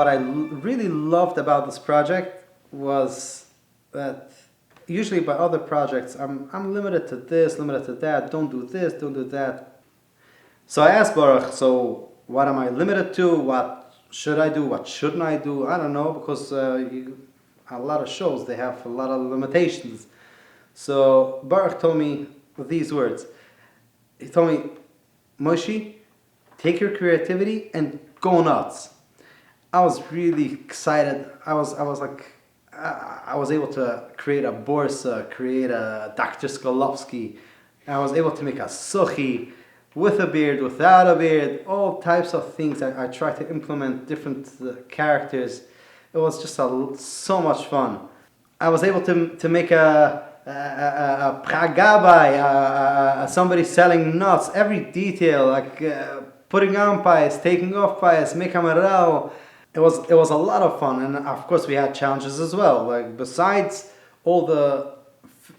what I really loved about this project was that usually by other projects, I'm limited to this, limited to that, don't do this, don't do that. So I asked Boruch, so what am I limited to? What should I do? What shouldn't I do? I don't know, because a lot of shows, they have a lot of limitations. So Boruch told me these words. He told me, Moshe, take your creativity and go nuts. I was really excited. I was able to create a Borsa, create a Dr. Skolovsky. I was able to make a Suchi with a beard, without a beard, all types of things. I tried to implement different characters. It was just so much fun. I was able to make a pragabai, somebody selling nuts, every detail, like putting on pies, taking off pies, make a maral. It was a lot of fun, and of course we had challenges as well. Like besides all the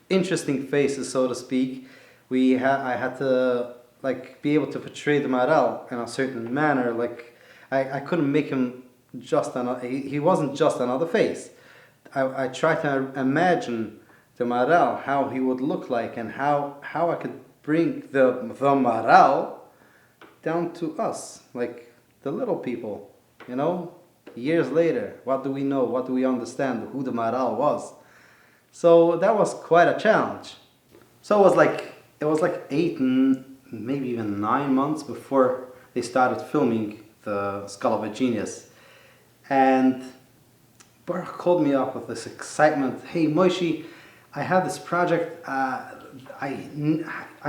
interesting faces, so to speak, I had to like be able to portray the maral in a certain manner. Like I couldn't make him just another. He wasn't just another face. I tried to imagine the maral, how he would look like, and how I could bring the maral down to us, like the little people, you know. Years later, what do we know? What do we understand? Who the maral was? So that was quite a challenge. So it was like 8 and maybe even 9 months before they started filming the Skull of a Genius, and Baruch called me up with this excitement. Hey Moshe, I have this project. I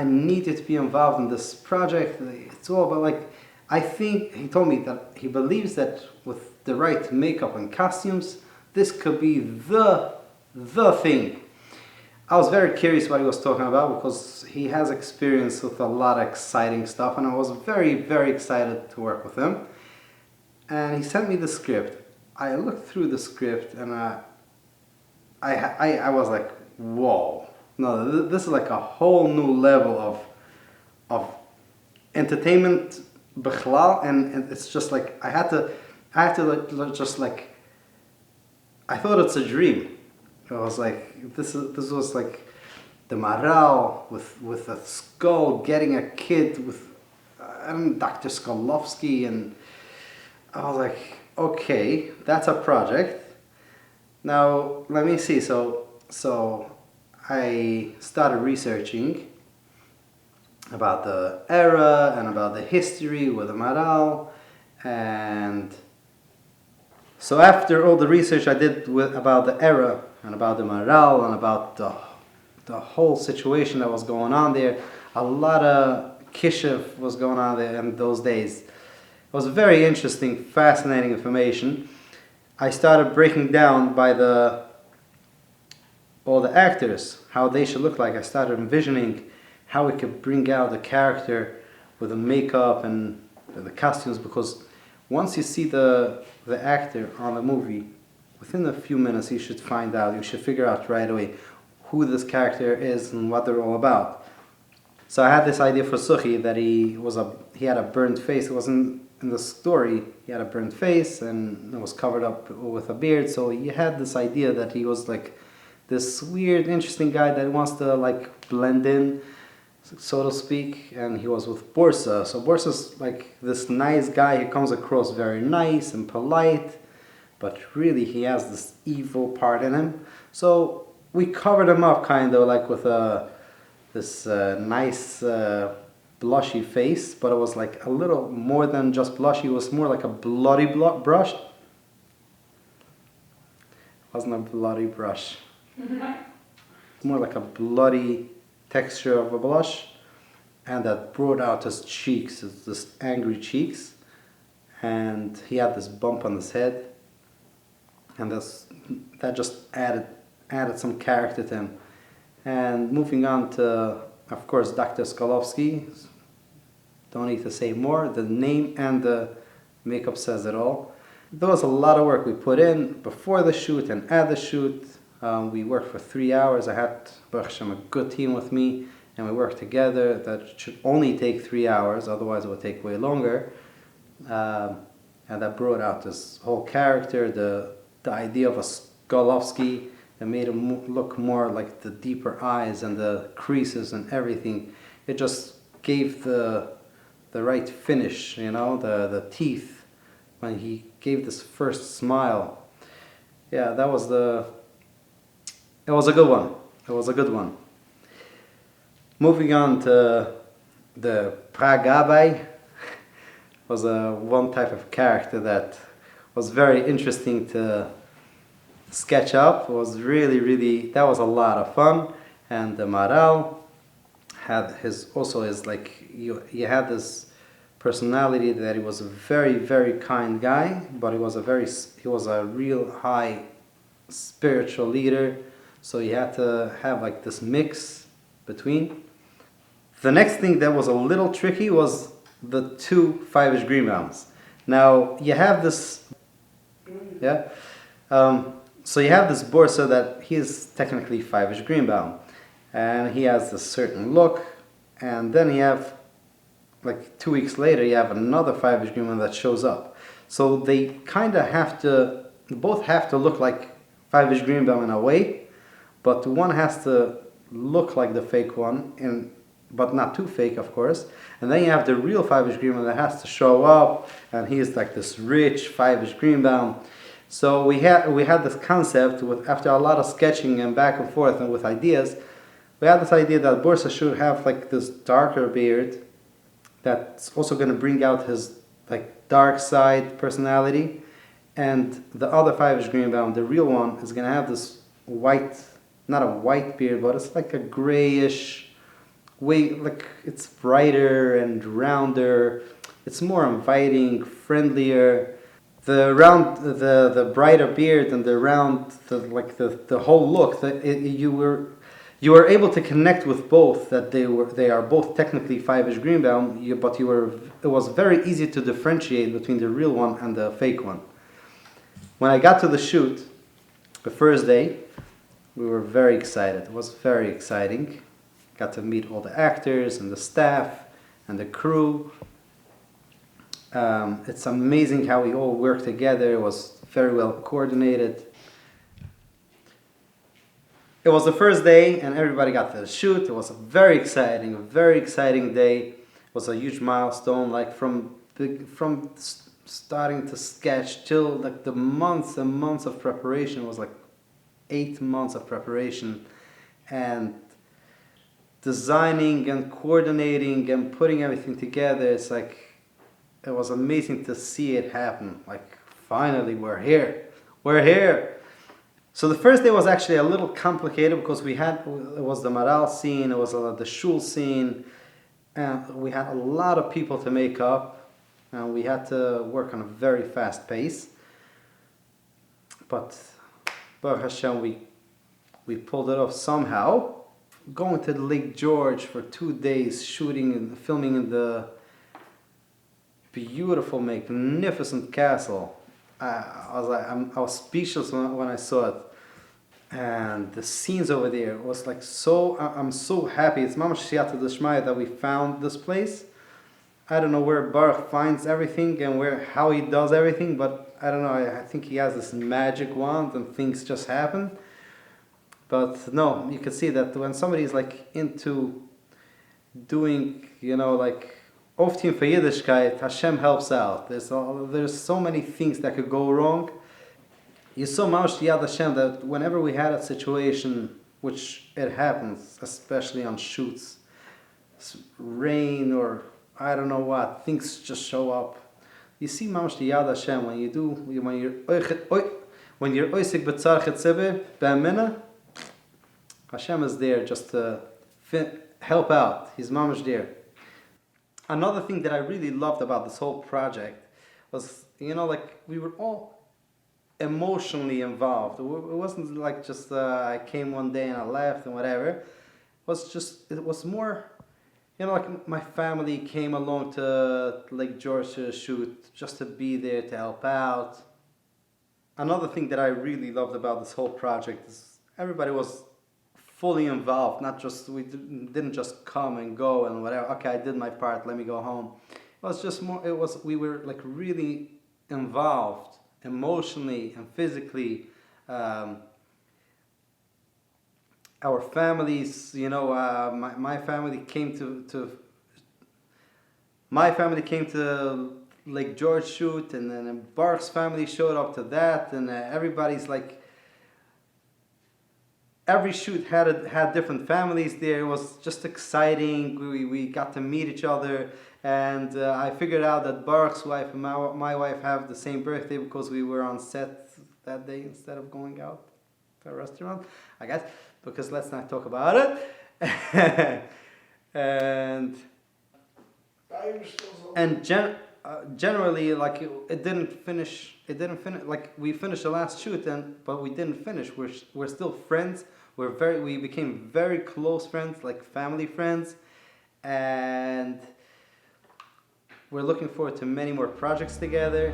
need you to be involved in this project. It's all about like, I think he told me that he believes that with the right makeup and costumes, this could be the thing. I was very curious what he was talking about because he has experience with a lot of exciting stuff, and I was very, very excited to work with him. And he sent me the script. I looked through the script and I was like, whoa, no, this is like a whole new level of entertainment bichlal, and it's just like I had to just like, I thought it's a dream. I was like, this was like the maral with a skull getting a kid with Dr. Skolovsky, and I was like, okay, that's a project. Now let me see. So I started researching about the era and about the history with the maral, and so after all the research I did about the era and about the maral and about the whole situation that was going on there, a lot of kishiv was going on there in those days. It was very interesting, fascinating information. I started breaking down by all the actors, how they should look like. I started envisioning how we could bring out the character with the makeup and the costumes, because once you see the actor on the movie, within a few minutes you should figure out right away who this character is and what they're all about. So I had this idea for Suchi that he had a burnt face. It wasn't in the story. He had a burnt face and it was covered up with a beard. So you had this idea that he was like this weird, interesting guy that wants to like blend in, so to speak. And he was with Borsa. So Borsa's like this nice guy. He comes across very nice and polite, but really he has this evil part in him. So we covered him up kind of like with this nice blushy face, but it was like a little more than just blushy. It was more like a bloody brush. It wasn't a bloody brush. More like a bloody texture of a blush, and that brought out his cheeks, this angry cheeks, and he had this bump on his head, and that just added some character to him. And moving on to, of course, Dr. Skolovsky. Don't need to say more. The name and the makeup says it all. There was a lot of work we put in before the shoot and at the shoot. We worked for 3 hours. I had, Baruch Hashem, a good team with me, and we worked together. That should only take 3 hours, otherwise it would take way longer. and that brought out this whole character, the idea of a Skolovsky that made him look more like the deeper eyes and the creases and everything. It just gave the right finish, the teeth when he gave this first smile. Yeah, it was a good one. It was a good one. Moving on to the Pragabai was one type of character that was very interesting to sketch up. It was really, that was a lot of fun. And the Maral had you had this personality that he was a very kind guy, but he was a real high spiritual leader. So you had to have like this mix between. The next thing that was a little tricky was the 2 5-ish greenbaums. Now you have this, yeah. So you have this Borsa that he is technically 5-ish greenbaum, and he has this certain look, and then you have like 2 weeks later you have another 5-ish greenbaum that shows up. So they kind of both have to look like 5-ish greenbaum in a way, but one has to look like the fake one, but not too fake, of course. And then you have the real 5-ish greenbaum that has to show up, and he's like this rich 5-ish greenbaum. So we had this concept after a lot of sketching and back and forth and with ideas, we had this idea that Borsa should have like this darker beard that's also going to bring out his like dark side personality, and the other 5-ish greenbaum, the real one, is going to have this white, not a white beard, but it's like a grayish way, like it's brighter and rounder. It's more inviting, friendlier. The brighter beard and the round, the whole look. You were able to connect with both. That they are both technically 5-ish greenbaum, but it was very easy to differentiate between the real one and the fake one. When I got to the shoot, the first day, we were very excited. It was very exciting. Got to meet all the actors and the staff and the crew. It's amazing how we all worked together. It was very well coordinated. It was the first day and everybody got to shoot. It was a very exciting day. It was a huge milestone, like from starting to sketch till like the months and months of preparation. It was like 8 months of preparation and designing and coordinating and putting everything together. It's like, it was amazing to see it happen. Like, finally, we're here. So the first day was actually a little complicated because it was the Maral scene, it was the shul scene, and we had a lot of people to make up, and we had to work on a very fast pace. But Baruch Hashem, we pulled it off somehow. Going to Lake George for 2 days, shooting and filming in the beautiful, magnificent castle. I was speechless when I saw it, and the scenes over there was like so. I'm so happy. It's mamash siyata d'shmaya that we found this place. I don't know where Baruch finds everything and how he does everything, but I don't know. I think he has this magic wand and things just happen. But no, you can see that when somebody's like into doing, like Oftim for Yiddishkeit, Hashem helps out. There's so many things that could go wrong. You saw Mamash Yad Hashem that whenever we had a situation, which it happens, especially on shoots, rain or I don't know what, things just show up. You see Mamash Yad Hashem when you're oisik b'tzar chetzebe b'amina, Hashem is there just to help out. He's Mamash there. Another thing that I really loved about this whole project was, we were all emotionally involved. It wasn't like just I came one day and I left and whatever. It was more, like my family came along to Lake George to shoot, just to be there to help out. Another thing that I really loved about this whole project is everybody was fully involved, not just, we didn't just come and go and whatever, okay, I did my part, let me go home. It was just more, we were like really involved emotionally and physically. Our families, my family came to my family came to Lake George shoot, and then Baruch's family showed up to that, and everybody's like, every shoot had different families there. It was just exciting. We got to meet each other, and I figured out that Baruch's wife and my wife have the same birthday because we were on set that day instead of going out to a restaurant, I guess, because let's not talk about it. and generally, like, it didn't finish. Like, we finished the last shoot, but we didn't finish. We're still friends. We became very close friends, like family friends, and we're looking forward to many more projects together.